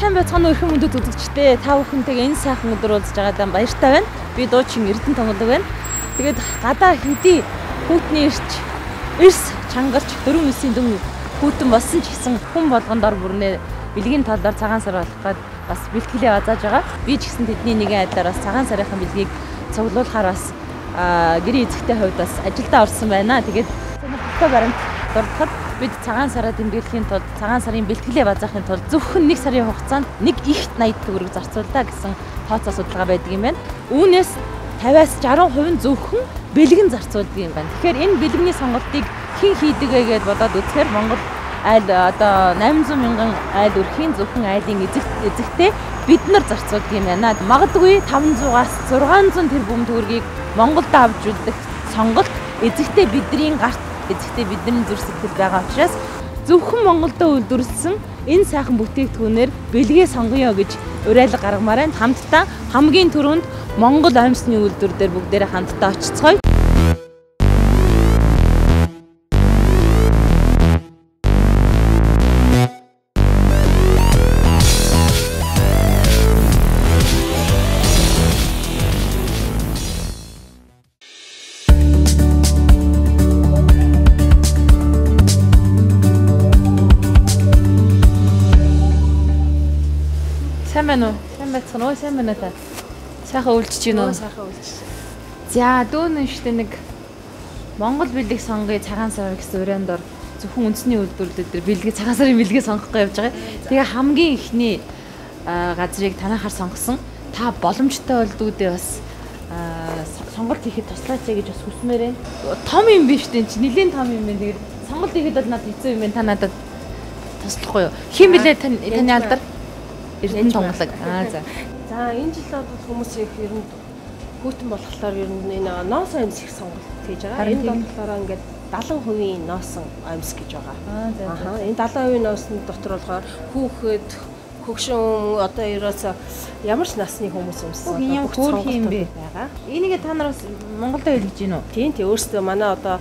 Сайн байцгаана уу их хүмүүст үзэгчтэй. Та бүхэнтэйгээ энэ сайхан өдөр уулзж байгаадаа баяртай байна. Би дуучин Эрдэнэ Томолог байна. Тэгээд гадаа хэдий хүүтний эрс чангарч 4-9-ийн дүн хүүтэн болсон ч гэсэн хүн болгонд ор бүрнээ бэлгийн талаар цагаан сар болох гээд бас бэлтгэлээ базааж байгаа. Би ч гэсэн тэдний нэгэн айдаар бас цагаан сарынхаа бэлгийг цуглуулахаар бас гэрийн эзэгтэй хувьд бас ажилдаа орсон байна. Тэгээд сонирхолтой баримт дурдахад бид цагаан сараа тэмдэглэхийн тулд цагаан сарын бэлтгэлээ базаахын тулд зөвхөн 1 сарын хугацаанд нэг ихт 80 төгрөг зарцууллаа гэсэн тооцоо судалгаа байдаг юм байна. Үүнээс 50-аас 60% зөвхөн бэлгэн зарцуулдаг юм байна. Тэгэхээр энэ бэлгэний сонголтыг хэн хийдэг вэ гэж бодоод үзэхээр Монгол айл одоо 800 мянган айл өрхийн зөвхөн айлын эзэгтэй бид нар зарцуулдаг юм байна. Магадгүй 500-аас 600 тэрбум төгрөгийг Монголд авч үлдэх сонголт эзэгтэй бидний гарт эзэгтэй бидний зүрх сэтгэл байгаа учраас зөвхөн Монголдо үйлдвэрлэсэн энэ сайхан бүтээгдэхүүнээр бэлгээ сонгоё гэж уриалга гаргамаар байна. Хамтдаа хамгийн түрүүнд Монгол амьсны үйлдвэр дээр бүгдээрээ хамтдаа очицгоё. Сайн байна уу? Сайн байцгаана уу? Сайн байна та. Сайхан үйлчж гин үү? Сайхан үйлчж. За дүүнэн штэ нэг Монгол бэлэг сонгоё цагаан сар гэсэн өрөөнд ор зөвхөн үндэсний үйлдвэрлэлүүд дээр бэлгээ цагаан сарын бэлгээ сонгохгүй явж байгаа. Тэгээ хамгийн ихний газрыг танахаар сонгосон. Та боломжтой бол дүүдээ бас сонголт хийхэд туслаач гэж бас хүсмээр байна. Том юм биш үү? Чи нэлийн том юм байна. Тэгээд сонголт хийхэд бол надад хэцүү юм байна. Та надад туслахгүй юу? Хэн блэ таны алдар? Эрдэнэ Томолог. За. За энэ жил бол хүмүүс их ер нь хүүтэн болохоор ер нь энэ ноос амьс их сонголт хийж байгаа. Энэ болохоор ингээд 70% ноосон амьс гэж байгаа. Энэ 70% ноосны дотор болохоор хүүхэд хөгшин одоо ерөөс ямар ч насны хүмүүс өмссөн бүх сонголт юм байгаа. Энийг та нар бас Монголдо хэлж гин үү? Тийм өөрсдөө манай одоо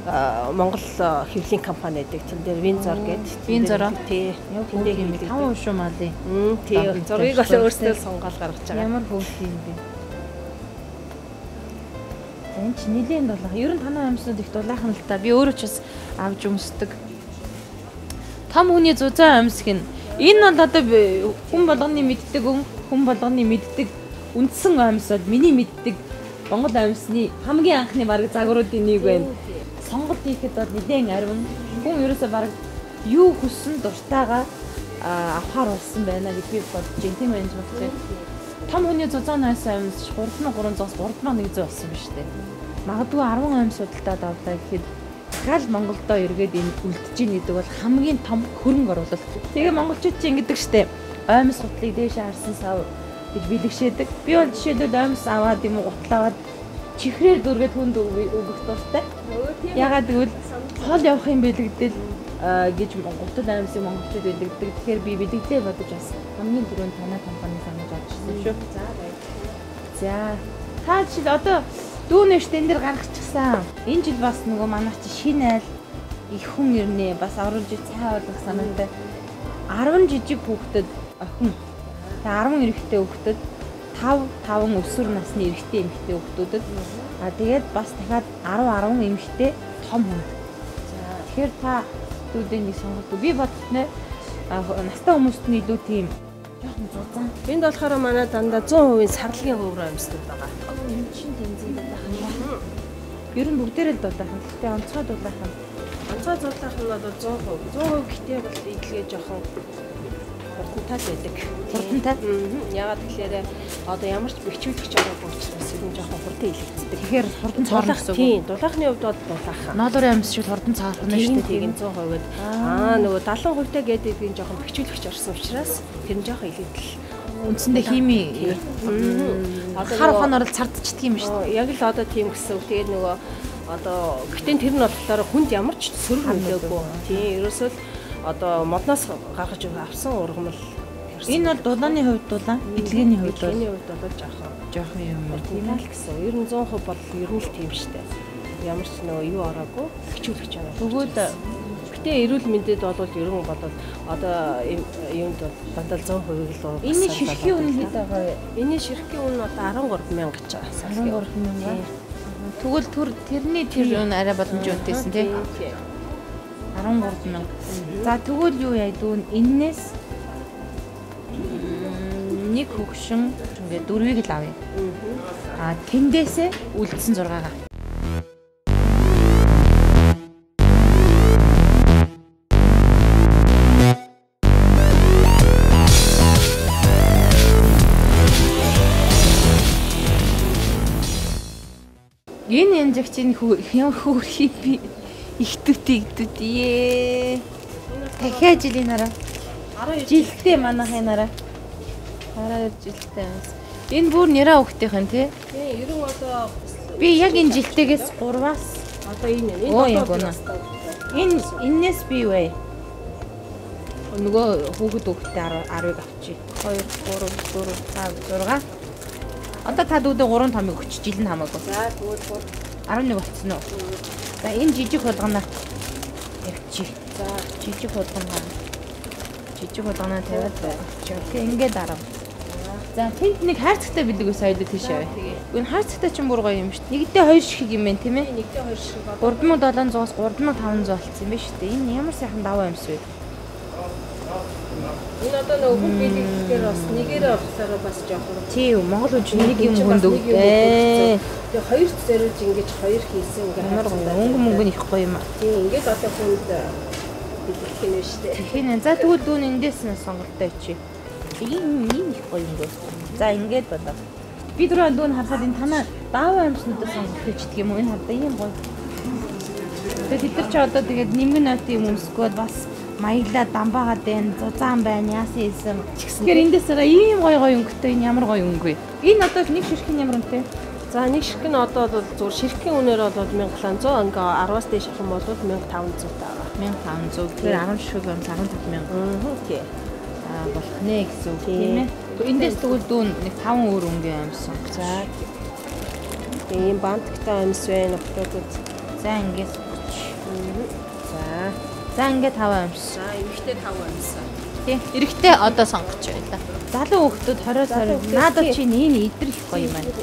Монгол хэвлэлийн компани гэдэг тэн дээр Винзор гэдэг. Винзор тий. Тэндээ хэмдэг. 5 шүү малын. Тий. Зургийг бол өөрсдөө сонгоод гаргаж байгаа. Ямар хөөх юм бэ? Энд ч нилийн дулаах. Ер нь танай амьсууд их дулаахан л та. Би өөрөө ч бас авч өмсдөг. Том хүний зузаан амьсг нь. Энэ бол одоо хүн болгоны мэддэг үндсэн амьс бол миний мэддэг Монгол амьсны хамгийн анхны бараг загваруудын нэг байна. Сонголт хийхэд бол нэлээд арвин хүн ерөөсөө бараг юу хүссэн дуртайгаа авахар болсон байна гэж би бодож байна. Тийм менежмент. Том хүний зузаан амьс 3300-аас 3100 болсон биз дээ. Магадгүй 10 амьс судалтад авлаа гэхэд дахиад Монголдо эргээд энэ үлдэж ийн гэдэг бол хамгийн том хөрөнгө оруулалт. Тэгээ монголчууд чинь ингэдэг штэ. Амьс судлыг дээшээ харсан сав гэж бэлгшээдэг. Би бол жишээлбэл амьс аваад юм уу гутлаад чихрээр дүргээд хүнд өгөх дуртай. Ягаад гэвэл хол явах юм бэлэгдэл гэж гутал амьсыг монголчууд бэлэгдэг. Тэгэхээр би бэлэгдлээ бодож бас хамгийн түрүүнд танай компани санаж авчихсан шүү. За баяр. За та жишээ одоо дүүнэш тэн дээр гаргачихсан. Энэ жил бас нөгөө манай чи шинэ айл их хүн ирнэ бас оруулж цай болох санаатай 10 жижиг хүүхдэд охин 10 эрэгтэй хүүхдэд 5 өсвөр насны эрэгтэй эмэгтэй хүүхдүүдэд тэгээд бас дахиад 10 эмэгтэй том хүн. За тэгэхээр та дүүдээ нэг сонголт. Би бодтнэ настай хүмүүст нь илүү тийм жоохон зузаан. Энд болохоор манай дандаа 100% сарлагын хөврөө амьсдаг байгаа. Энэ чинь тэмцэн дулаахан. Ер нь бүгдээрээ л дулаахан. Гэхдээ онцгой дулаахан. Онцгой дулаахан нь бол 100% гэхдээ бол идэлгээ жоохон хурдтай байдаг. Хурдтай. Ягаад гэхээр одоо ямар ч бэхжүүлэгч байгаагүй учраас ер нь жоохон хурдан илэрдэг. Тэгэхээр хурдан цаалах гэсэн үг. Тийм, дулаахны хувьд бол дулаахан. Ноолорын амьс шиг хурдан цаалах нь шүү дээ. Тийм 100%-д. Нөгөө 70% гэдэг нь жоохон бэхжүүлэгч орсон учраас тэр нь жоохон илэрдэл. Үндсэндээ хими одоо хар ухаан орол цардчдаг юм шүү дээ. Яг л одоо тийм гэсэн үг. Тэгээд нөгөө одоо гэтэн тэр нь болохоор хүнд ямар ч сөрөг нөлөөгүй. Тийм, ерөөсөө одоо модноос гаргаж авсан ургамал. Энэ бол дулааны хувьд дулаан, эдлэгийн хувьд бол жоохон юм байна. Тийм л гэсэн. Ер нь 100% бол ер нь л тийм шүү дээ. Ямар ч нөгөө юу ороогүй, хичүүлж байгаа. Тэгвэл Нийтдээ эрүүл мэндэд бол ерөн бодоод одоо юунд дандаа 100% л энэ ширхгийн үн хэд байгаа вэ? Энэ ширхгийн үн одоо 13,000 гэж байгаа. 13,000. Тэгвэл тэрний тэр үн арай боломжтой тий. 13,000. За тэгвэл юу яа дүүн эннээс нэг хөгшин ингээд 4-ийг л авъя. Тэндээсээ үлдсэн 6-гаа. Энэ янжигчийн хөөрхий би игдүүтээ. Дахиад жилийн нараа. 12 жилдээ манайхын нараа. 12 жилдээ. Энэ бүр нэраа хөхтийнхэн тий? Тий, ерөн одоо би яг энэ жилтэйгээс 3-аас одоо энэ энэс би вэ? Нөгөө хүүхэд хөхтэй 10-ыг авчи. 2 3 4 5 6. Одоо та дүүдээ 3 томыг өчж жилэн хамаагүй. За тэгвэл 11 болцсон уу? За энэ жижиг болгоно. Яригчи. За жижиг болгоно тавиад байна. Тэг ингээд дараа. За тэнд нэг хайрцагтай билэг ус соёлоо тийш яваа. Энэ хайрцагтай чинь бүр гоё юм шүү дээ. Нэгдээ 2 шиг юм байна тийм ээ? Нэгдээ 2 шиг. 3700-аас 3500 болцсон юм байна шүү дээ. Энэ ямар сайхан даваа юмс вэ? Энэ одоо нөгөө хүн билгээр бас нэгээр авахсараа бас жоохон. Тийм, Монгол хүн чинь нэг юм хөндөгтэй. Тэгээ хоёр зориулж ингэж хоёр хийсэн ингээ амар гоё. Мөнгө их гоё юм аа. Тийм, ингээд одоо хүнд билгэх юм шүү дээ. Тэгэхээр за тэгвэл дүүн эндээс нь сонголттой чи. Ийм их гоё юм дөө. За ингээд болоо. Би түрүү дүүн харахад энэ танаа дааваа юмснуудаа сонголт хийдэг юм уу? Энэ хадаа ийм гоё. Тэгээд бид нар ч одоо тэгээд нимгэн ноот юм өмсгөөд бас маяглаа дамбаагаад байна, зузаан байна, яасан ийсэн. Тэгэхээр эндээсээ ийм гоё өнгөтэй энэ ямар гоё өнгө вэ? Энэ одоо нэг ширхгийн ямар үнэтэй? За нэг ширхэг нь одоо бол зүгээр ширхгийн үнээр бол 1700 ингээ 10-аас дээш авах юм бол 1500 таа. 1500. Тэгэхээр 10 ширхэг юм 15,000. Тий. Болох нэ гэсэн үг тийм ээ. Эндээс тэгвэл дүүн нэг 5 өөр өнгө амьсан. За. Ийм бантгтай амьс байна октодод. За ингээд. За ингээд 5 амьс. За эмэгтэй 5 амьс. Тий. Эрэхтэй одоо сонгоч байла. Залуу хүүхдүүд 20-20 надад чинь энэ идэр их гоё юм байна.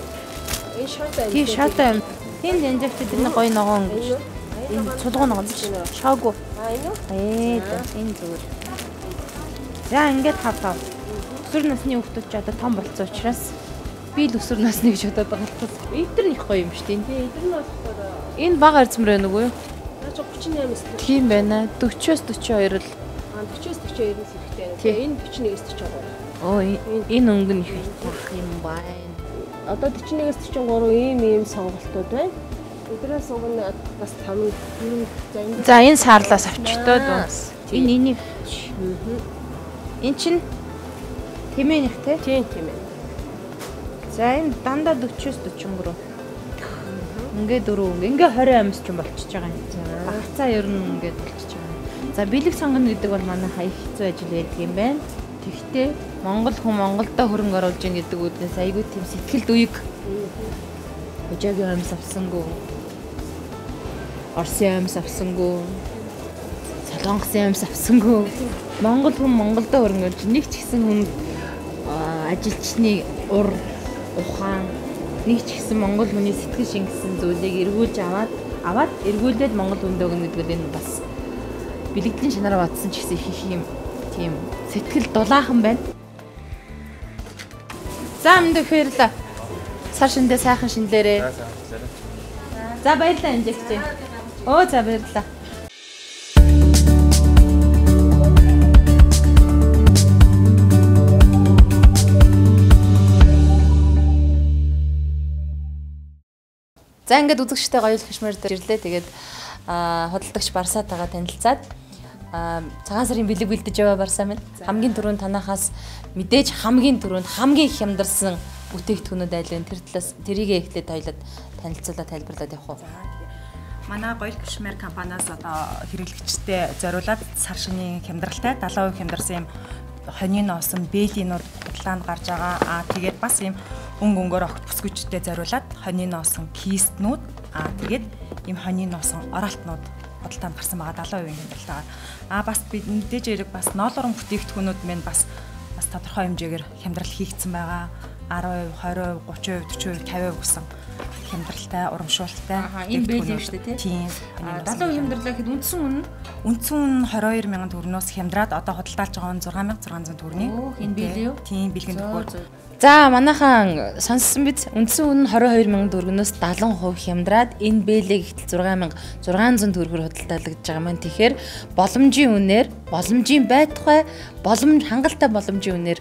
Энэ шотой амьс. Тий шотой амьс. Тэнд янжагч энэ гоё ногоон гэж. Энэ цулгуу ногоон биш. Шоогүй. Энэ үү? Энэ зүгээр. За ингээд 5. Өсвөр насны хүүхдүүд ч одоо том болцсон учраас би л өсвөр насны гэж бодоод байгаа болохоос идэр их гоё юм шүү дээ. Тий, идэр нь болохоор энэ бага арзмар байна уу? Наач 38-аас тийм байна. 40-оос 42 л. 40-оос 42 л хэрэгтэй. Энэ 41-ээс 42. Оо энэ өнгө нь их таах юм байна. Одоо 41-ээс 43 ийм сонголтууд байна. Өдрөөс угна бас 5 за энэ саарлаас авчтаад байна. Энэ энийг энэ чинь тэмээнийх те? Тийм тэмээ. За энэ дандаа 40-оос 43. Ингээд 4 өнгө. Ингээ 20 амс ч болчихж байгаа юм. Багцаа ер нь ингээд болчихж байгаа. За бэлэг сонгоно гэдэг бол манай хаяг хэцүү ажил байдаг юм байна. Тэгвэл Монгол хүн Монголдо хөрөнгө оруулж ийн гэдэг үднээс айгүй тийм сэтгэлд үеиг. Хожаагийн амс авсангүй. Орсын амс авсангүй. Солонгосын амс авсангүй. Монгол хүн Монголдо хөрөнгө оруулж нэг ч гэсэн хүн ажилчны ухаан нэг ч гэсэн Монгол хүний сэтгэл шингэсэн зүйлийг эргүүлж аваад эргүүлээд Монгол хүнд өгнө гэдэг нь бас бэлэгдлийн шанаараа батсан ч гэсэн их юм тийм сэтгэл дулаахан байна. За амд ихэрлээ. Сар шиндээ сайхан шинлээрээ. За баярлалаа инжекч. Оо за баярлалаа. За ингээд үзэгчтэй гоё хөшмөр ирлээ. Тэгээд худалдагч Барсаатайгаа танилцаад цагаан сарын бэлэг бэлдэж яваа Барсаа минь хамгийн түрүүнд танахаас мэдээж хамгийн түрүүнд хамгийн их хямдарсан бүтээгдэхүүнүүд айл вэ? Тэр талаас тэрийгээ эхлээд хоёлоод танилцуулаад тайлбарлаад явах уу? Манай гоё хөшмөр компаниас одоо хэрэглэгчтэй зориулаад сар шинийн хямдралтай 70% хямдарсан юм хоньны носон бэлинууд худалдаанд гарч байгаа. Тэгээд бас юм өнгөөр огт бүсгүйчтэй зориулаад хоньны носон кистнүүд тэгээд ийм хоньны носон оролтнууд худалдаанд гарсан байгаа 70% хямдралтайгаар. Бас бид мэдээж хэрэг бас ноол уран бүтээгдэхүүнүүд минь бас тодорхой хэмжээгээр хямдрал хийгдсэн байгаа. 10%, 20%, 30%, 50% гэсэн хямдралтай, урамшуулттай. Энэ бэлэн шүү дээ тийм. 70% хямдралаа гэхэд үндсэн үнэ нь 22,000 төгрөгнөөс хямдраад одоо худалдаалж байгаа нь 6,600 төгрөний. Энэ бэлэн юу? Тийм бэлгэн төгрөг. За манайхан сонссон биз үндсэн үнэ нь 22,000 төгрөгнөөс 70% хямдраад энэ бэлэг ихтэл 6,600 төгрөгөөр худалдаалагдж байгаа маань. Тэгэхээр боломжийн үнээр, боломжийн байтугай, хангалттай боломжийн үнээр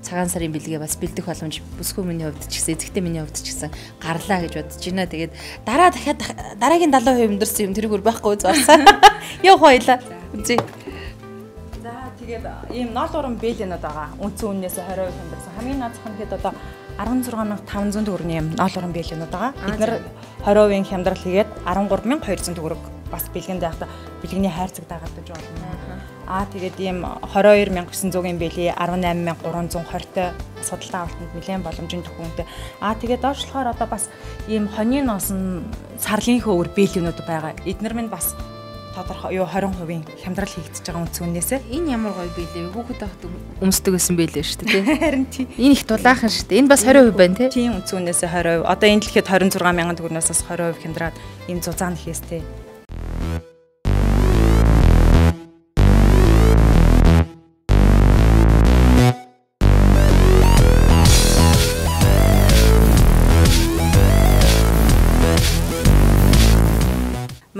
цагаан сарын бэлгээ бас бэлдэх боломж бүсгүй миний хувьд ч гэсэн эзэгтэй миний хувьд ч гэсэн гарлаа гэж бодож байна. Тэгээд дахиад дараагийн 70% хямдарсан юм тэрийг байхгүй зурсаа. Явах байлаа. Үзье. Тэгээд ийм ноол уран бэлэнүүд байгаа. Үндсэн үннээс 20% хямдарсан. Хамгийн наазах нь хэд одоо 16,500 төгрөгийн юм ноол уран бэлэнүүд байгаа. Бид нар 20% хямдрал хийгээд 13,200 төгрөг бас бэлгэнд байхдаа бэлгэний хайрцаг дагалдаж болно. Тэгээд ийм 22,900-ийн бэлий 18,320-тай судалтай авалтанд нэлээд боломжийн төхөөнтэй. Тэгээд доошлохоор одоо бас ийм хоньны носон сарлын хөвөр бэлэнүүд байгаа. Эднэр минь бас тодорхой 20% хямдрал хийгдэж байгаа үндсэн үннээсээ. Энэ ямар гоё бэлээ. Хүүхэд байхад өмсдөг гэсэн бэлээ шүү дээ, тий. Харин тий. Энэ их дулаахан шүү дээ. Энэ бас 20% байна, тий. Тийм үндсэн үннээсээ 20%. Одоо энэ дэлхийд 26,000 төгрөгнөөс 20% хямдраад ийм зузаан хийс тий.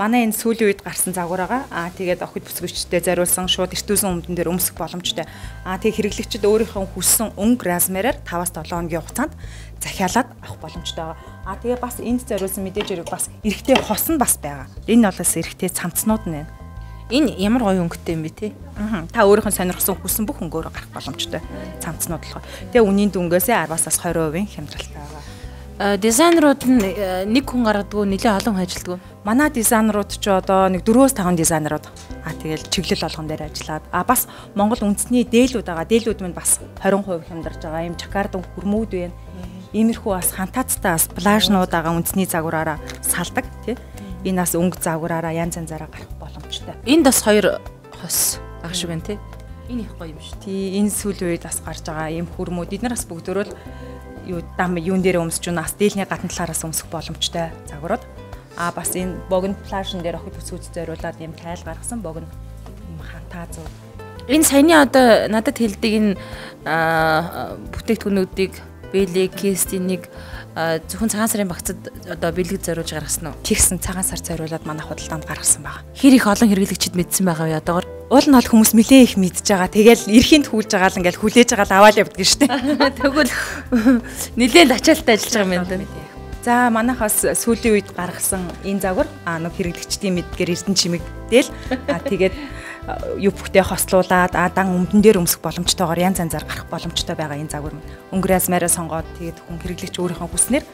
Манай энэ сүүлийн үед гарсан загвар байгаа. Тэгээд охид бүсгүйчдэд зориулсан шууд эртүүлсэн өмдөн дээр өмсөх боломжтой. Тэгээд хэрэглэгчид өөрийнхөө хүссэн өнгө размераар 5-7 хоногийн хугацаанд захиалаад авах боломжтой байгаа. Тэгээд бас энд зориулсан мэдээж хэрэг бас эрэгтэй хос нь бас байгаа. Энэ бол бас эрэгтэй цамцнууд нь байна. Энэ ямар гоё өнгөтэй юм бэ те? Та өөрийнхөө сонирхсан хүссэн бүх өнгөөр гарах боломжтой цамцнууд болохоор. Тэгээд үнийн дүнгээс 10-аас 20% хямдралтай байгаа. Дизайнерууд нь нэг хүн гаргадаг, нэлээд олон хүн ажилладаг. Манай дизайнерууд ч одоо нэг 4-5 дизайнерууд тэгэл чиглэл болгон дээр ажиллаад бас Монгол үндэсний дээлүүд байгаа. Дээлүүд минь бас 20% хямдарч байгаа. Ийм жаккардын хүрмүүд байна. Иймэрхүү бас хантаацтай бас плажнууд байгаа үндэсний загвараараа салдаг тий. Энэ бас өнгө загвараараа янз янзаараа гарах боломжтой. Энд бас 2 хос ах шиг байна тий. Энэ их гоё юм шүү. Тий энэ сүүлийн үед бас гарч байгаа ийм хүрмүүд эдгээр бас бүгдөө л юун дээр өмсөж унаас дээлний гадна талаараас өмсөх боломжтой загварууд. Бас энэ богино плашн дээр охид бүсгүйч зориулаад ийм тайл гаргасан богино ийм хантаазууд. Энэ саяны одоо надад хэлдэг энэ бүтээгдэхүүнүүдийг бэлэг, кистинийг зөвхөн цагаан сарын багцад одоо бэлэг зориулж гаргасан уу? Тэгсэн цагаан сар зориулаад манай худалдаанд гаргасан байгаа. Хэр их олон хэрэглэгчид мэдсэн байгаа вэ одоогор? Уул нь бол хүмүүс нэлээ их мэдж байгаа. Тэгэл эрхийн тхүүлж байгаа л ингээл хүлээж байгаа л аваад явдаг шүү дээ. Тэгвэл нэлээд ачаалттай ажиллаж байгаа юм байна. За манайхаас сүүлийн үед гаргасан энэ загвар нэг хэрэглэгчдийн мэдгээр эрдэнэ чимэгдээл тэгээд юу бүхтэй хослуулаад дан өмдөн дээр өмсөх боломжтойгоор янз янзаар гарах боломжтой байгаа энэ загвар маань. Өнгө размераа сонгоод тэгээд хүн хэрэглэгч өөрийнхөө хүснээр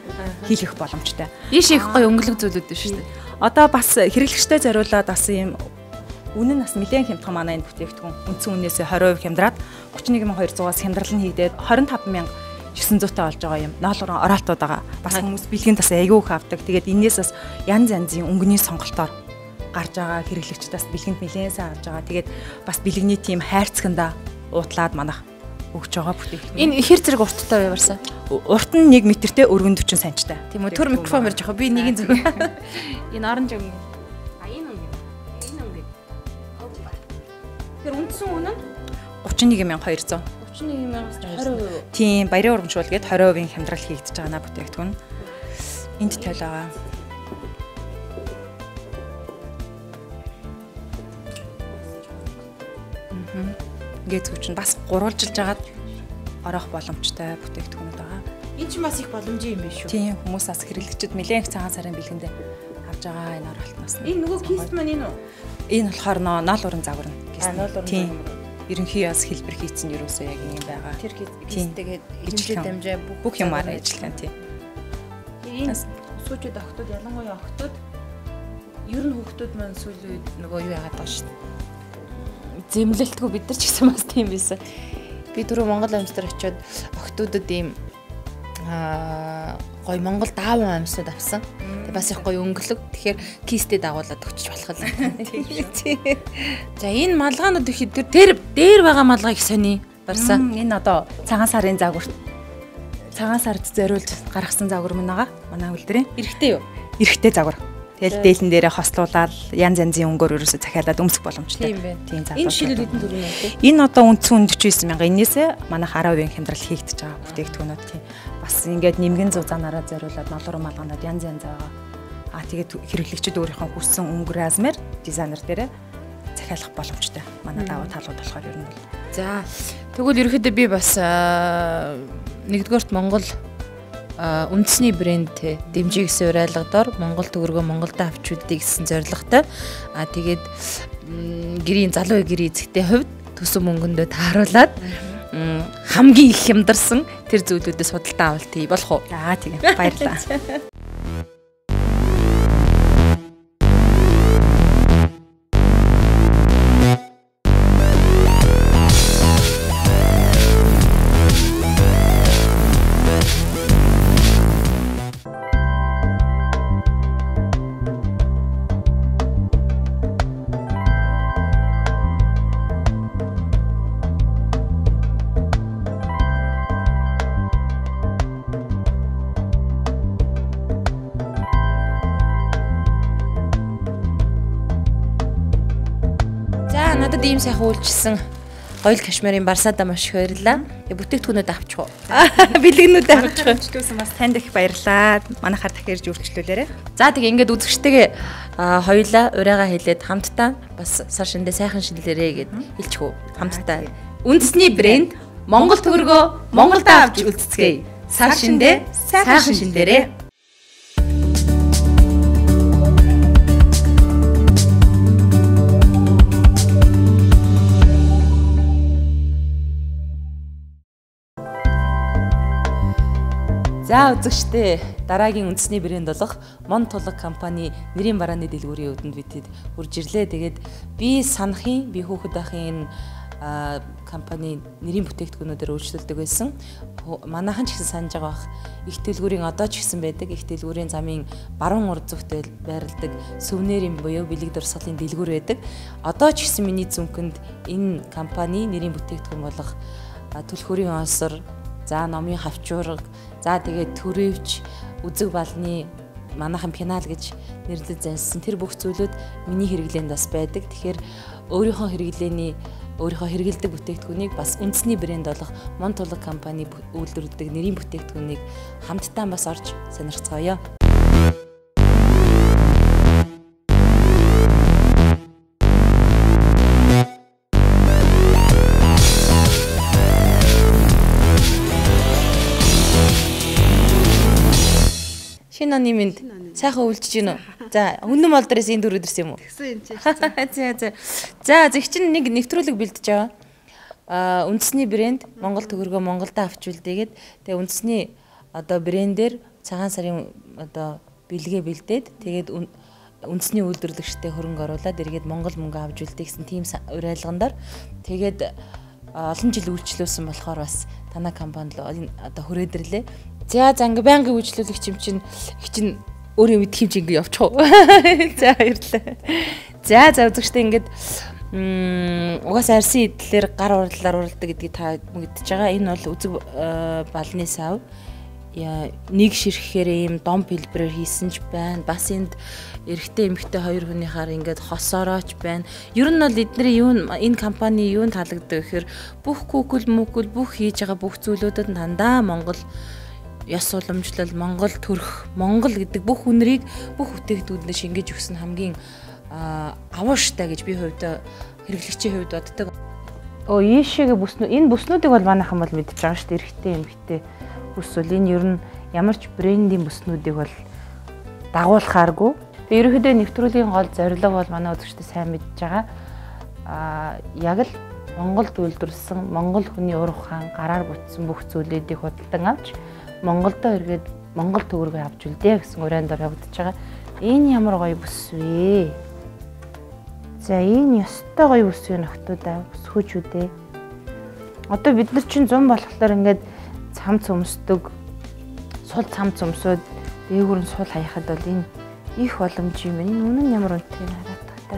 хийх боломжтой. Ийш их гоё өнгөлөг зүйлүүд шүү дээ. Одоо бас хэрэглэгчтэй зориулаад бас ийм үнэн нь бас нэлээд хямдхан манай энэ бүтээгдэхүүн үндсэн үннээсээ 20% хямдраад 31,200-аас хямдрал нь хийгдээд 25,900-тай болж байгаа юм. Ноол уран оролтууд байгаа. Бас хүмүүс бэлгэнд бас аягүй их авдаг. Тэгээд энээс бас янз янзын өнгөний сонголтоор гарч байгаа хэрэглэгчд бас бэлгэнд нэлээд сайн авч байгаа. Тэгээд бас бэлгэний тим хайрцагнда уутлаад манах өгч байгаа бүтээгдэхүүн. Энэ хэр зэрэг урттай байварсан? Урт нь 1 м-тэй өргөн 40 см-тай. Тийм үү? Төр микрофон барьж байгаа. Би нэгийн зүг. Энэ оранж өнгө. Тэр үндсэн үнэ нь 31,200. 31,000-аас 20%. Тийм, баярын урамшуул гээд 20% хямдрал хийгдэж байгаа наа бүтээгдэхүүн. Энд тойл байгаа. Ингээд зүгч нь бас гурвалжилж агаад орох боломжтой бүтээгдэхүүнүүд байгаа. Энэ ч бас их боломжийн юм биш үү? Тийм, хүмүүс бас хэрэглэгчид нэлээд их цагаан сарын бэлгэндээ авж байгаа энэ оролтноос. Энэ нөгөө кист маань энэ үү? Энэ болохоор ноол уран загвар нь. Ноол уран загвар. Ерөнхий яс хэлбэр хийцэн юусоо яг юм байгаа. Тэр кисттэйгээд хэмжээ дамжаа бүх юмар ажиллагаа тийм. Энэ сүүчүүд охтууд ялангуяа охтууд ер нь хүүхдүүд маань сүүлийн үед нөгөө юу яагаад байгаа шүү дээ. Зэмлэлтгүй бид нар ч гэсэн бас тийм байсан. Би түрүү Монгол амьсдар очиод охтуудад ийм гоё Монгол дааван амьсууд авсан. Бас их гоё өнгөлөг. Тэгэхээр кистээ дагуулад өгчих болох л. За энэ малгаанууд ихэд дээр байгаа малгай их сони барсан. Энэ одоо цагаан сарын загварт цагаан сард зориулж гаргасан загвар мөн байгаа. Манай үйлдвэрийн эрэхтэй юу? Эрэхтэй загвар. Тэгэл дээлэн дээрээ хослуулаад янз янзын өнгөөр ерөөсө захиалаад өмсөх боломжтой. Тийм загвар. Энэ шилэл хэдэн төгрөг нэ? Энэ одоо үндсэн 49,000. Энээсээ манайх 10% хямдрал хийгдэж байгаа бүтээгдэхүүнүүд тийм. Бас ингээд нэмгэн зузаанаараа зориулаад налуурын малгаанууд янз янз байгаа. Тэгээд хэрэглэгчид өөрийнхөө хүссэн өнгө размер дизайнер дээрээ захиалах боломжтой. Манай даваа талууд болохоор ер нь бол. За тэгвэл ерөөхдөө би бас нэгдүгээрт Монгол үндэсний брэнд дэмжих гэсэн уриалгадаар Монгол төгрөгөө Монголд авч үлдээ гэсэн зорилготой. Тэгээд гэрийн залуу гэрийн эзэгтэй хувьд төсөв мөнгөндөө тааруулаад хамгийн их хямдарсан тэр зүйлүүдээс судалдаа авалт хий болох уу? Тийм баярлалаа. Надад ийм сайхан үйлчилсэн гоёл кашмирын барсаада маш их баярлалаа. Бүтээгдэхүүнүүд авчих уу? Бэлгэнүүд авчих. Үйлчлүүлсэн бас танд их баярлалаа. Манайхаар дахиж үйлчлүүлээрэй. За тэгээ ингээд үзэгчтэйгээ хоёулаа урайгаа хэлээд хамтдаа бас сар шиндээ сайхан шинэлэрээ гэд хэлчих үү? Хамтдаа. Үндэсний брэнд Монгол төгрөгөө Монголд авч үлдцгээе. Сар шиндээ сайхан шинэлэрээ. За үзэгчдээ дараагийн үндэсний брэнд болох Мон тулаг компани нэрийн барааны дэлгүүрийн өвдөнд битэд хурж ирлээ. Тэгээд би санахын би хүүхэд ахын энэ компани нэрийн бүтээгдэхүүнүүдээр үйлчлүүлдэг байсан. Манайхан ч гэсэн санаж байгаа бах. Их дэлгүүрийн одоо ч гэсэн байдаг. Их дэлгүүрийн замын баруун урд зүгтээ байрладаг сүвнэрийн буюу бэлэг дурсгалын дэлгүүр байдаг. Одоо ч гэсэн миний зүнхэнд энэ компани нэрийн бүтээгдэхүүн болох түлхүүрийн онсор, за номын хавчуурга, за тэгээд төрөвч, үзэг балны манайхан пенал гэж нэрлэж зансан тэр бүх зүйлүүд миний хэрэглээнд бас байдаг. Тэгэхээр өөрийнхөө хэрэгэлдэг бүтээгдэхүүнийг бас үндэсний брэнд болох Мон тулаг компани үйлдвэрлэдэг нэрийн бүтээгдэхүүнийг хамтдаа бас орж сонирхцгаая. Шинэ оны минь сайхан үйлчж гин үү? За үнэн мол дээрээс энэ дөрөв ирсэн юм уу? Тэгсэн юм чи. За зэг чинь нэг нэвтрүүлэг бэлдэж байгаа. Үндэсний брэнд Монгол төгрөгөө Монголд авч үлдээгээд тэгээ үндэсний одоо брэндээр цагаан сарын одоо бэлгээ бэлдээд тэгээд үндэсний үйлдвэрлэгчтэй хөрөнгө оруулаад эргээд Монгол мөнгө авч үлдээ гэсэн тийм уриалгандаар тэгээд олон жил үйлчлүүлсэн болохоор бас танай компанид одоо хүрээдэрлээ. За ингээ байнгын үйлчлүүлэгч юм чинь өөрөө мэд хэмж ингээ явчих уу. За баярлалаа. За үзэгчтэй ингээд угаасаа арсын эдлэр гар урлалаар уралдаг гэдгийг та мэдчихэж байгаа. Энэ бол үзэг балны сав. Нэг ширхэхээр ийм дом хэлбэрээр хийсэн ч байна. Бас энд эрэгтэй эмэгтэй хоёр хүнийхаар ингээд хосорооч байна. Ер нь бол эдний энэ компани юунд таалагддаг гэхээр бүх Google бүх хийж байгаа бүх зүйлүүдэд дандаа Монгол ёс уламжлал, Монгол төрх, Монгол гэдэг бүх үнэрийг бүх бүтээгдэхүүнээр шингээж өгсөн хамгийн авууштай гэж би хувьдаа хэрэглэгчийн хувьд боддог. Ийшээгээ энэ бүснүүдийг бол манайхан бол мэдчихэж байгаа шүү дээ. Эрэгтэй эмэгтэй бүсвэл энэ ер нь ямар ч брендийн бүснүүдийг бол дагуулхааргүй. Тэгээ ерөнхийдөө нэвтрүүлгийн гол зорилго бол манай үзэгчдээ сайн мэдж байгаа. Яг л Монголд үйлдвэрлэсэн, Монгол хүний ур ухаан гараар бүтсэн бүх зүйлүүдийг худалдан авч Монголдо эргээд Монгол төгрөгөө авч үлдээ гэсэн урайндаар явагдаж байгаа. Энэ ямар гоё бүс вэ? За энэ ёстой гоё бүс вэ нөхдүүдээ, бүсгүүчүүдээ. Одоо бид нар чинь 100 болохоор ингээд цамц өмсдөг, сул цамц өмсөд дээгүүр нь суул хаяхад бол энэ их боломж юм. Энэ үнэн ямар үнэтэй хараад та.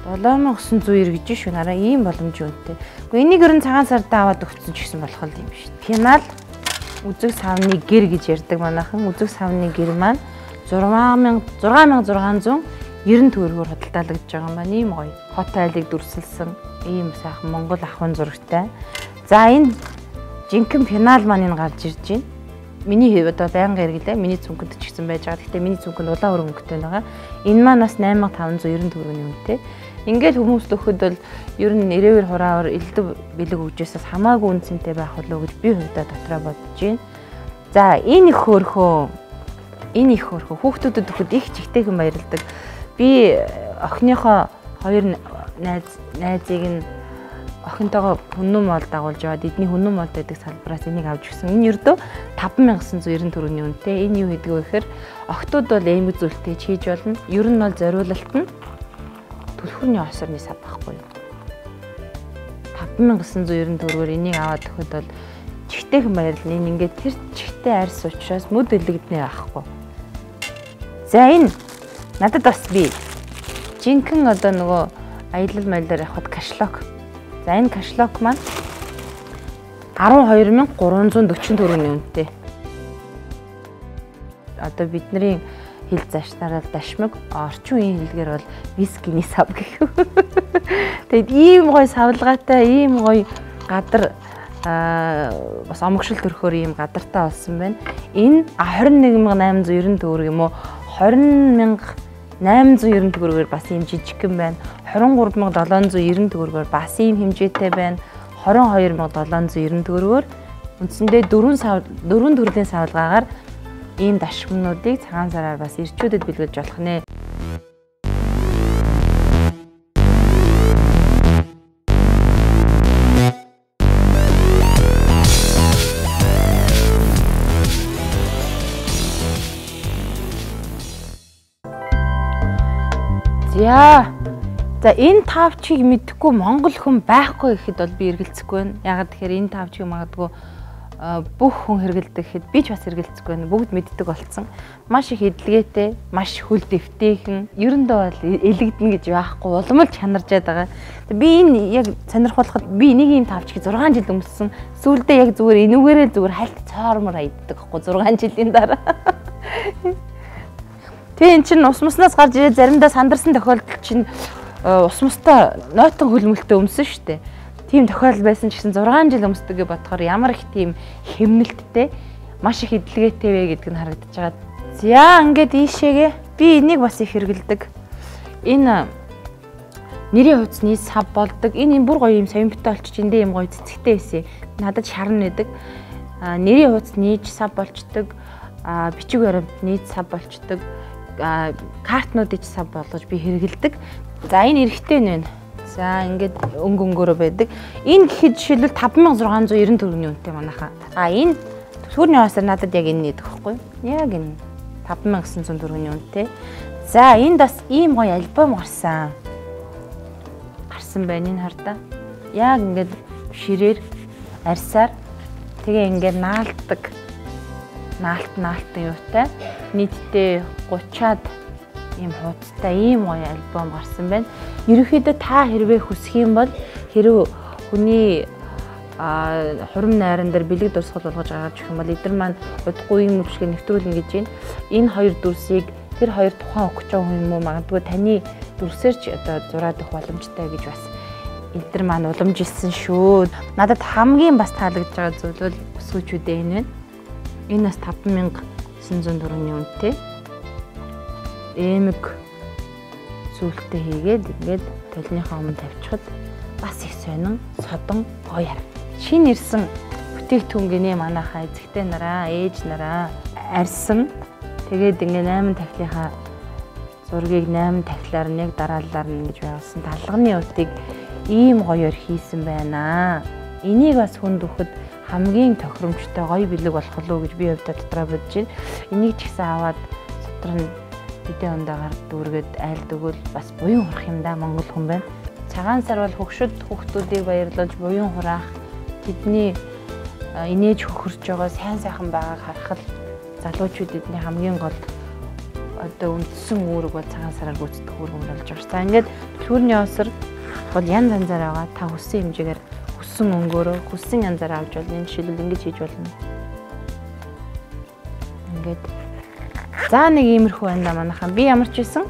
7990 гэж шүү нараа ийм боломж үнэтэй. Гэхдээ энийг ер нь цагаан сардаа аваад өгсөн ч гэсэн болох юм шүү. Пенал үзэг савны гэр гэж ярьдаг манайхан. Үзэг савны гэр маань 6690 төгрөгөөр худалдаалагдж байгаа маань ийм гоё. Хот айлыг дүрсэлсэн ийм сайхан Монгол ахын зурагтай. За энэ жинхэнэ пенал маань энэ гарч ирж байна. Миний хэв одоо байнга хэрэглээ. Миний цүнхэнд ч гэсэн байж байгаа. Гэхдээ миний цүнхэнд улаан өргөн өнгөтэй байгаа. Энэ маань бас 8590 төгрөгийн үнэтэй. Ингээд хүмүүст өгөхөд бол ер нь нэрээр хураавар элдв бэлэг өгчээсээс хамаагүй үнцэнтэй байх болов уу гэж би хувьдаа дотроо бодож байна. За энэ их хөөрхөө хүүхдүүдэд өгөхөд их чигтэйхэн баярлдаг. Би охиныхоо хоёр найзыг нь охинтойгоо хүннү моол дагуулж яваад эдний хүннү моолд байдаг салбараас энийг авч өгсөн. Энэ ердөө 5990 төгрөгийн үнэтэй. Энэ юу гэдэг вэ гэхээр охтууд бол эмэг зүйлтэй хийж болно. Ер нь бол зориулалт нь түлхүүрний осорны сав байхгүй юу? 5990 төгрөгөөр энийг аваад өгөхөд бол чихтэйхэн баярлна. Энэ ингээд тэр чихтэй арьс учраас мөд элэгднэ байхгүй. За энэ надад бас би жинхэнэ одоо нөгөө аялал маялаар явахад кашлок. За энэ кашлок маань 12340 төгрөгийн үнэтэй. Одоо бидний хэл заашнараа дашмаг орчин үеийн хэлгээр бол вискиний сав гэх. Тэгэд ийм гоё савлгаатай, ийм гоё гадар бас омогшил төрхөөр ийм гадартай болсон байна. Энэ 21890 төгрөг юм уу? 20890 төгрөгөөр бас ийм жижигхэн байна. 23790 төгрөгөөр бас ийм хэмжээтэй байна. 22790 төгрөгөөр үндсэндээ 4 төрлийн савлгаагаар ийм дашмнуудыг цагаан сараар бас ирчүүдэд бэлгэж болох нэ. За энэ тавчийг мэдхгүй монгол хүн байхгүй гэхэд бол би эргэлзэхгүй байна. Ягаад тэгэхээр энэ тавчийг магадгүй бүх хүн хэрэгэлдэг гэхэд би ч бас хэрэгэлцэхгүй байна. Бүгд мэддэг болсон. Маш их эдлгээтэй, маш хөл дэвтэйхэн, ерөндөө бол элэгдэн гэж байхгүй уламж чанаржаад байгаа. Би энэ яг сонирхолтой би энийг ийм тавчиг 6 жил өмссөн. Сүүлдээ яг зүгээр энүүгээрээ зүгээр хальт цоормор аяддаг гэхгүй 6 жилийн дараа. Тэгээ эн чинь ус муснаас гарч ирээд заримдаа сандарсан тохиолдол чинь ус мустай нойтон хөлмөлтөд өмсөн шүү дээ. Тийм тохиолдол байсан ч гэсэн 6 жил өмсдөг гэж бодохоор ямар их тийм хэмнэлттэй маш их эдлгээтэй вэ гэдг нь харагдаж байгаа. За ингээд ийшээгээ би энийг бас их хэрэгэлдэг. Энэ нэрийн хувцсны сав болдог. Энэ бүр гоё юм совинбитэй болчих эндээ юм гоё цэцэгтэй байсан. Надад шарн нэдэг. Нэрийн хувцс нийж сав болчдөг. Бичиг баримт нийж сав болчдөг. Картнуудыг сав болгож би хэрэгэлдэг. За энэ эрэгтэй нь байна. За ингээд өнгөрөө байдаг. Энэ гэхэд жишээлбэл 5690 төгрөгийн үнэтэй манайхаа. Энэ түлхүүрний осоор надад яг энэ нэдэг байхгүй юу? Яг энэ 5900 төгрөгийн үнэтэй. За энд бас ийм гоё альбом гарсан байна энэ хардаа. Яг ингээд ширээр арьсаар тэгээ ингээд наалтдаг. Наалтын юутай нийтдээ 30-аад ийм хуудастай ийм гоё альбом гарсан байна. Ерөнхийдөө та хэрвээ хүсэх юм бол хэрв хүний хурим найран дээр бэлэг дурсгал болгож гаргаж өгөх юм бол эдгээр маань удахгүй юм өвчгөө нэвтрүүлнэ гэж байна. Энэ хоёр дүрсийг тэр хоёр тухайн өгч байгаа хүн юм уу магадгүй таны дүрсээр ч одоо зураад өгөх боломжтой гэж бас эдгээр маань уламжилсан шүү. Надад хамгийн бас таалагдж байгаа зүйл бол өсвөчүүдээ энэ байна. Энэ бас 5900 төгрөгийн үнэтэй. Эмэг зүйлтэй хийгээд ингээд толныхоо өмнө тавьчихад бас их сонин содон гоё харагдав. Шинэ ирсэн бүтээгдэхүүн гинэ манайхаа эзэгтэй нараа, ээж нараа арьсан. Тэгээд ингээд 8 тахлынхаа зургийг 8 тахлаар нь яг дараалалаар нь ингэж байгуулсан талганы утыг ийм гоёор хийсэн байна. Энийг бас хүнд өгөхөд хамгийн тохиромжтой гоё бэлэг болох уу гэж би хувьдаа дотроо бодож байна. Энийг ч гэсэн аваад сотор нь хэдэн ондоо гард дүүргээд айлд өгвөл бас буян хурах юм да монгол хүн байна. Цагаан сар бол хүүхдүүдийг баярлуулж буян хураах, тэдний инээж хөхөрж байгаа сайн сайхан байгааг харахад залуучууд эдний хамгийн гол одоо үндсэн үүрэг бол цагаан сараар гүйцэтгэх үүрэг болж байгаа. За ингээд түлхүүрний осор бол янз янзаар байгаа. Та хүссэн хэмжээгээр хүссэн өнгөөрөө хүссэн янзаар авч болно. Энэ жишээлбэл ингэж хийж болно. Ингээд за нэг иймэрхүү байна да манайхан. Би ямар ч байсан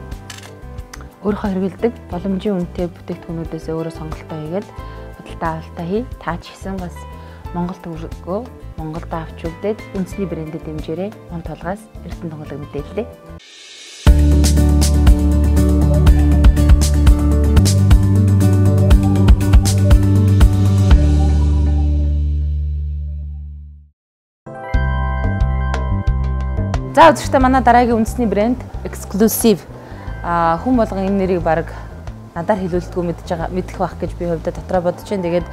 өөрийнхөө хэрэгэлдэг боломжийн үнэтэй бүтээгдэхүүнүүдээс өөрөө сонголтоо хийгээд худалдаа авалтаа хий. Та ч гэсэн бас Монгол төгрөгөө Монголд авч үлдээд үндэсний брендэд дэмжээрэй. Он толгоос Эрдэнэ тунгалаг мэдээллээ. За үзэгчдээ манай дараагийн үндэсний брэнд Exclusive. Хүн болгон энэ нэрийг баг надаар хэлүүлдэггүй мэдэх байх гэж би хувьдаа дотроо бодож байна. Тэгээд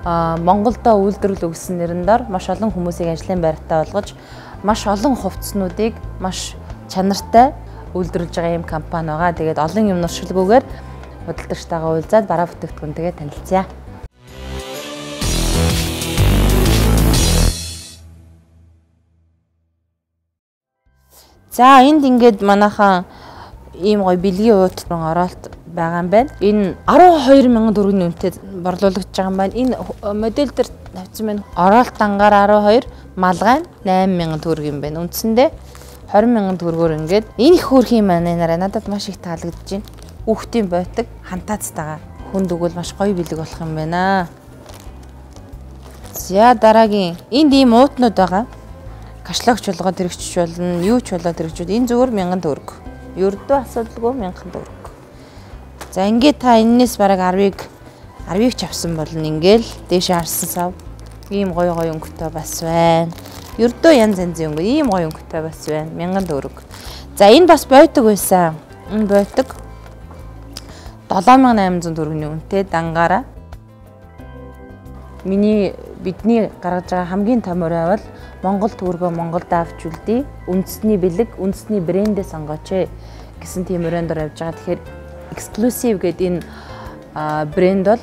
Монголдо үйлдвэрлэл өгсөн нэрэн дор маш олон хүмүүсийг ажлын байртаа болгож маш олон хувцснуудыг маш чанартай үйлдвэрлэж байгаа юм компани байгаа. Тэгээд олон юм нуршилгүйгээр худалдагчтайгаа уулзаад бараа бүтээгдэхүүнтэйгээ танилцъя. За энд ингээд манайхан ийм гоё бэлгийн уутрын оролт байгаа юм байна. Энэ 12,000 төгрөгийн үнэтэй борлуулагдж байгаа юм байна. Энэ модель дээр тавьсан байна. Оролт ангаар 12, малгай 8,000 төгрөг юм байна. Үндсэндээ 20,000 төгрөгөөр ингээд энэ их хөөрх юм байна. Надад маш их таалагдж байна. Хүүхдийн бойтог хантаацтайгаа хүнд өгвөл маш гоё бэлэг болох юм байна. За дараагийн энд ийм уутнууд байгаа. Кашлогч болгоод хэрэгжиж болно. Юу ч болоод хэрэгжүүл. Энэ зүгээр 1000 төгрөг. Ердөө асуудалгүй 1000 төгрөг. За ингээд та энэс бараг 10-ыг ч авсан болно. Ингээл дээшээ харсан сав. Ийм гоё өнгөтэй бас байна. Ердөө янз янзын өнгө. Ийм гоё өнгөтэй бас байна. 1000 төгрөг. За энэ бас бойтог байсан. Энэ бойтог 7800 төгрөгийн үнэтэй дангаараа. Бидний гаргаж байгаа хамгийн том өрөө бол Монгол төгрөгөө Монголд авч үлдээ. Үндэсний бэлэг, үндэсний брэндээ сонгооч гэсэн тийм өрөөнд явж байгаа. Тэгэхээр Exclusive гэдэг энэ брэнд бол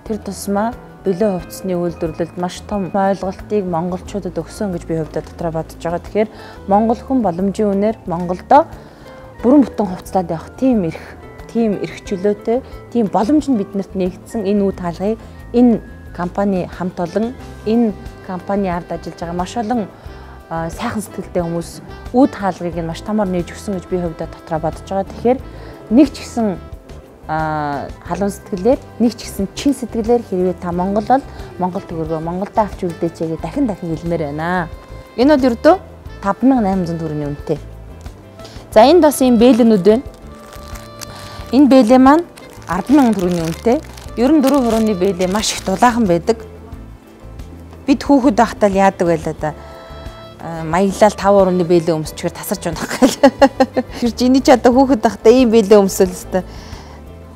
тэр тусмаа бэлэн хувцсны үйлдвэрлэлд маш том ойлголтыг монголчуудад өгсөн гэж би хувьдаа дотроо бодож байгаа. Тэгэхээр монгол хүн боломжийн үнээр Монголдо бүрэн бүтэн хувцлаад явах тийм эрх чөлөөтэй, тийм боломж нь биднэрт нэгдсэн энэ үе таалгыг энэ компани хамт олон энэ компани ард ажиллаж байгаа маш олон сайхан сэтгэлтэй хүмүүс үд хаалгыг нь маш томор нээж өгсөн гэж би хувьдаа дотроо бодож байгаа. Тэгэхээр нэг ч гэсэн халуун сэтгэлээр, нэг ч гэсэн чин сэтгэлээр хэрвээ та Монгол бол Монгол төгрөгөө Монголдо авч үлдээчээ дахин хэлмээр байна. Энэ бол ердөө 5800 төгрөгийн үнэтэй. За энд бас ийм бэлэнүүд байна. Энэ бэлээ маань 10,000 төгрөгийн үнэтэй. Ер нь 4 хурууны бэлээ маш их дулаахан байдаг. Бид хүүхэд байхдаа л яадаг байлаа да. Маяглал 5 хурууны бэлээ өмсчихээр тасарч унах гэл. Тэр чиний ч одоо хүүхэд байхдаа ийм бэлээ өмсөл өстой.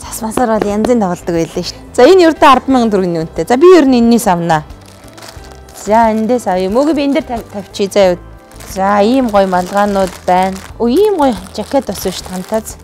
Цас масаар бол янзын тоглодог байлаа шүү. За энэ ердөө 10,000 төгрөгийн үнэтэй. За би ер нь энэс авнаа. За эндээс авъя. Мөөгөө би энэ дээр тавьчих заяа. За ийм гоё малгаанууд байна. Ийм гоё жакет бас шүү хантаз.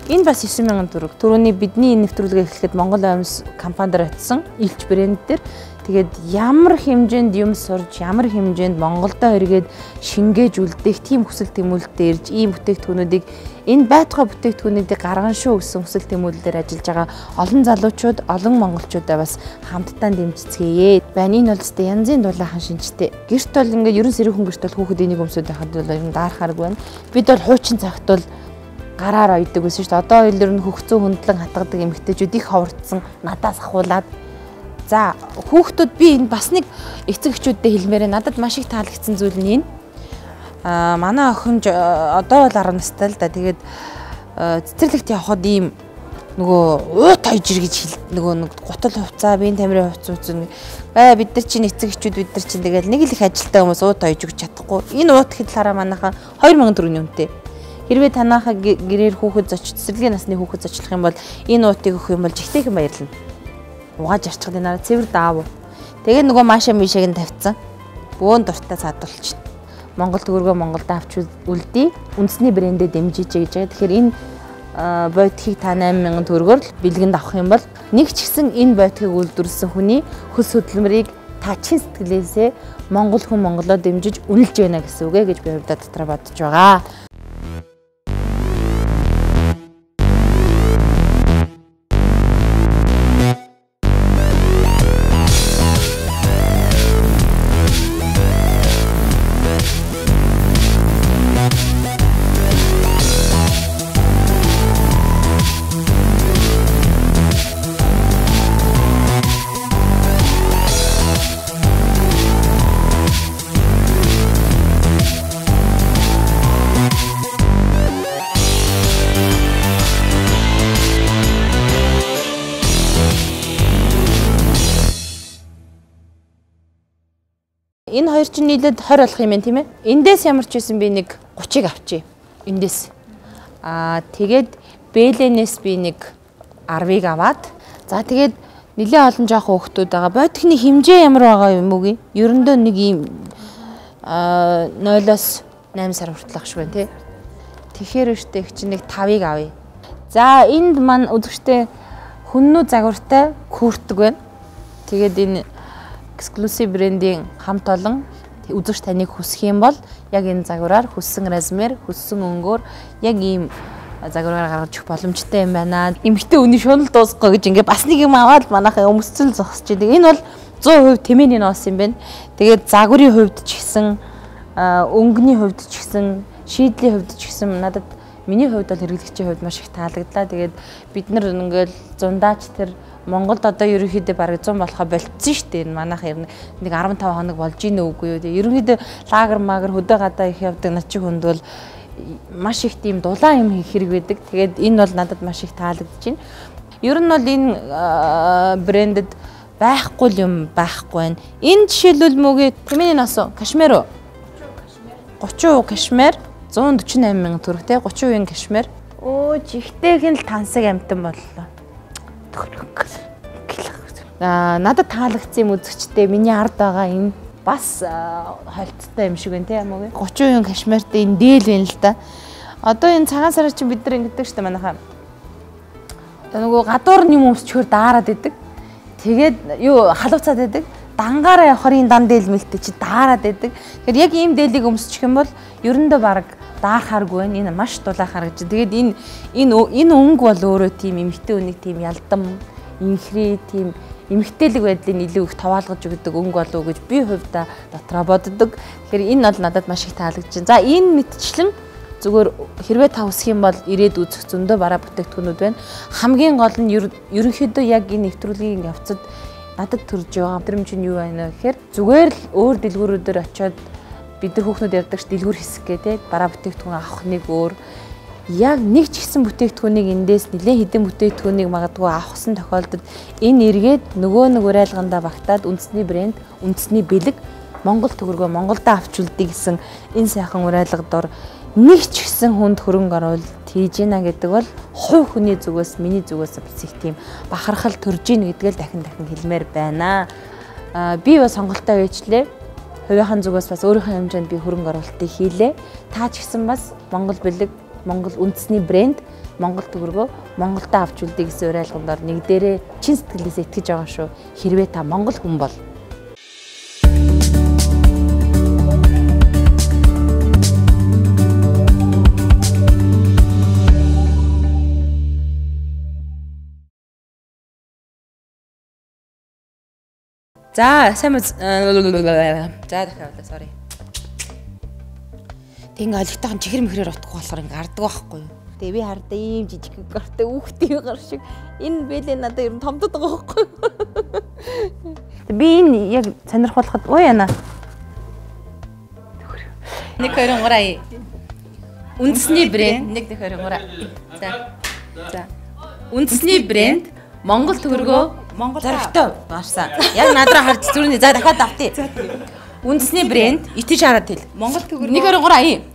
Энэ бас 9,000 төгрөг. Түрүүний бидний нэвтрүүлгээ эхлэхэд Монгол Аймс компанидэр очсон илч брэнд дээр тэгээд ямар хэмжээнд юм сурж, ямар хэмжээнд Монголдо эргээд шингээж үлдээх тийм хүсэл тэмүүлэлтэд ирж ийм бүтээгдэхүүнүүдийг энэ байтугай бүтээгдэхүүнүүдийг гарган шүү гэсэн хүсэл тэмүүлэлээр ажиллаж байгаа олон залуучууд, олон монголчуудаа бас хамтдаа дэмжицгээе. Байна энэ бол өстэй янзын дулаахан шинжтэй. Гэрт бол ингээд ерөн сэрүүхэн гэрт бол хүүхэд энийг өмсөд байхад бол ер нь даарахааргүй байна. Бид бол хуучин цагт бол гараар ойдог байсан шүү дээ. Одоо ер нь хөгцөө хөндлөн хатгадаг эмэгтэйчүүд их ховордсон надаас ахуулаад. За хүүхдүүд би энэ бас нэг эцэг эхчүүдтэй хэлмээрээ надад маш их таалагдсан зүйл нь энэ. Манай охин одоо бол 10 настай л да. Тэгээд цэцэрлэгт явхад ийм нөгөө уут хойжир гэж нөгөө нэг гутал хувцаа, биеийн тамирын хувцас бид нар чинь эцэг эхчүүд бид нар чинь тэгээд нэг л их ажилтаа хүмүүс уут хойж өгч чадахгүй. Энэ уут гэхэлээр манайхаа 2000 төгрөгийн үнэтэй. Хэрвээ танааха гэрээр хүүхэд зоч цэцэрлэгийн насны хүүхэд зочлох юм бол энэ уутыг өгөх юм бол жигтэйхэн баярлна. Угааж арчхад энэ цэвэр даав. Тэгээ нөгөө маашаа мишээг нь тавьсан. Бөөн дуртай садуулчих. Монгол төгрөгөө Монголд авч үлдээ. Үндэсний брэндээ дэмжиж гэж байгаа. Тэгэхээр энэ бойтгийг та 8,000 төгрөгөөр л бэлгэнд авах юм бол нэг ч гэсэн энэ бойтгийг үйлдвэрлэсэн хүний хөл хөдөлмөрийг та чин сэтгэлээсээ Монгол хүн монголоо дэмжиж үнэлж байна гэсэн үг гэж би хувьдаа дотроо бодож байгаа. Энэ хоёр чинь нийлээд 20 болох юм байна тийм ээ. Эндээс ямар ч байсан би нэг 30-ыг авчий. Эндээс. Тэгээд бэлэнээс би нэг 10-ыг аваад за тэгээд нэлээ олон жоохон хүүхдүүд байгаа. Бодихны хэмжээ ямар байгаа юм уу гээ? Ерөндөө нэг ийм 0-оос 8 сар хүртэл ах шиг байна тий. Тэгэхээр өштэй их чинь нэг 5-ыг авъя. За энд мань үзэгчтэй хүннүү загвартай куртэг байна. Тэгээд энэ exclusive брендийн хамт олон үзэгч таныг хүсэх юм бол яг энэ загвараар хүссэн размер, хүссэн өнгөөр яг ийм загвараар гаргаж өгөх боломжтой юм байна. Эмэгтэй үний шунал дуусахгүй гэж ингээ бас нэг юм аваад манайхаа өмсцөл зогсож байдаг. Энэ бол 100% тэмээний ноос юм байна. Тэгээд загварын хувьд ч гэсэн, өнгөний хувьд ч гэсэн, шийдлийн хувьд ч гэсэн надад миний хувьд бол хэрэглэгчийн хувьд маш их таалагдлаа. Тэгээд бид нар ингээл зундаач тэр Монголд одоо ерөнхийдөө бараг 100 болохоо болцсон шүү дээ. Энэ манайх ер нь нэг 15 хоног болж ийн үгүй юу. Тэгээ ерөнхийдөө лагер магер хөдөө гадаа их явдаг над чи хүнд бол маш их тийм дулаан юм хийх хэрэг байдаг. Тэгээд энэ бол надад маш их таалагдж байна. Ер нь бол энэ брендэд байхгүй юм байхгүй байна. Энэ жишээлбэл мөгийн тэмээний носоо кашмир уу? 30% кашмир 148 мянган төгрөг те 30% кашмир. Оо жигтэйхэн л тансаг амтан боллоо. Надад таалагдсан юм үзэгчтэй миний ард байгаа энэ бас хойлцтой юм шиг байна тийм үү? 30% кашмиртай энэ дээл байна л да. Одоо энэ цагаан сараар чинь бид нар ингэдэг шүү дээ манайхаа. Нөгөө гадуур юм өмсчхөр даарад идэг. Тэгээд юу халууцаад идэг. Дангаараа явахаар энэ дан дээл мэлтэй чи даарад идэг. Тэгэхээр яг ийм дээлийг өмсчих юм бол ерөндөө баг даахааргүй байна. Энэ маш дулаах харагдаж. Тэгээд энэ өнгө бол өөрөө тийм эмэгтэй үнийг тийм ялдам, инхри тийм эмэгтэйлэг байдлыг илүү их товаалгаж өгдөг өнгө болов уу гэж би хувьдаа дотроо боддог. Тэгэхээр энэ бол надад маш их таалагдж байна. За энэ мэтчлэн зүгээр хэрвээ та хүсэх юм бол ирээд үзэх зөндөө бараа бүтээгдэхүүнүүд байна. Хамгийн гол нь ерөнхийдөө яг энэ нэвтрүүлгийн явцад надад төрж байгаа мэдрэмж нь юу байна вэ гэхээр зүгээр л өөр дэлгүүрүүдээр очиод бид нар хүүхнүүд ярьдаг ш дэлгүүр хэсэг гэдэг бараа бүтээгдэхүүн авах нэг өөр яг нэг ч гэсэн бүтээгдэхүүнийг эндээс нэлээд хэдэн бүтээгдэхүүнийг магадгүй авахсан тохиолдолд энэ эргээд нөгөө нэг урайлгандаа багтаад үндэсний брэнд, үндэсний бэлэг Монгол төгрөгөө Монголдо авч үлдээ гэсэн энэ сайхан урайлгад дор нэг ч гэсэн хүнд хөрөнгө оруулалт хийж гинэ гэдэг бол хувь хүний зүгээс миний зүгээс бас их тийм бахархал төрж гин гэдгээл дахин хэлмээр байна. Би бас сонголтоо хийчлээ. Хувийнхаа зүгээс бас өөрийнхөө хэмжээнд би хөрөнгө оруулалтыг хийлээ. Та ч гэсэн бас Монгол бэлэг, Монгол үндэсний брэнд, Монгол төгрөгөө Монголдо авч үлдээ гэсэн урайлгандаар нэг дээрээ чин сэтгэлээсээ итгэж байгаа шүү. Хэрвээ та Монгол хүн бол за сайн за дахиад sorry. Тэг ингээ олигтойхон чихэр мэхрээр утгах болохоор ингээ арддаг байхгүй юу. Тэгээ би хардаа ийм жижиг гартай үхтэй гар шиг энэ бэлээ надад ер нь томдод байгаа байхгүй юу. Би энэ яг сонирхолтой ой яана. 1 2 3 үндэсний брэнд 1 2 3 за үндэсний брэнд Монгол төгрөгөө Монгол зоригтой баарсан. Яг надраа харж зүрхний за дахиад автъя. Үндэсний брэнд итэж хараад хэл. Монгол төгрөгөө 1 2 3